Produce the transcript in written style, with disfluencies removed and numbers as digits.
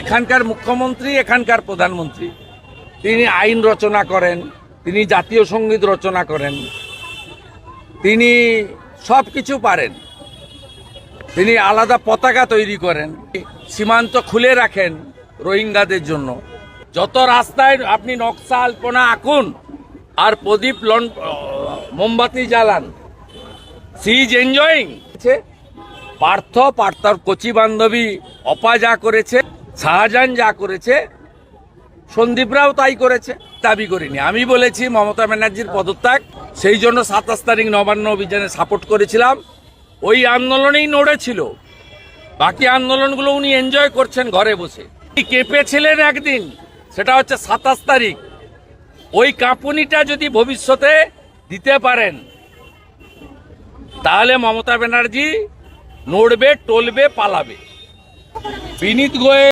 এখানকার মুখ্যমন্ত্রী, এখানকার প্রধানমন্ত্রী, তিনি আইন রচনা করেন, তিনি জাতীয় সঙ্গীত রচনা করেন, তিনি সব কিছু পারেন। তিনি আলাদা পতাকা তৈরি করেন, সীমান্ত খুলে রাখেন রোহিঙ্গাদের জন্য। যত রাস্তায় আপনি নকশা আলপনা আঁকুন আর প্রদীপ মোমবাতি জ্বালান, সি ইজ এনজয়িং। পার্থর কচি বান্ধবী অপা যা করেছে, শাহজাহান যা করেছে, সন্দীপরাও তাই করেছে। দাবি করিনি, আমি বলেছি মমতা ব্যানার্জির পদত্যাগ, সেই জন্য 27 তারিখ নবান্ন অভিযানে সাপোর্ট করেছিলাম। ওই আন্দোলনেই নড়েছিল, বাকি আন্দোলনগুলো উনি এনজয় করছেন ঘরে বসে। কেঁপেছিলেন একদিন, সেটা হচ্ছে 27 তারিখ। ওই কাঁপুনিটা যদি ভবিষ্যতে দিতে পারেন, তাহলে মমতা ব্যানার্জি নড়বে, টলবে, পালাবে। বিনীত গোয়েল।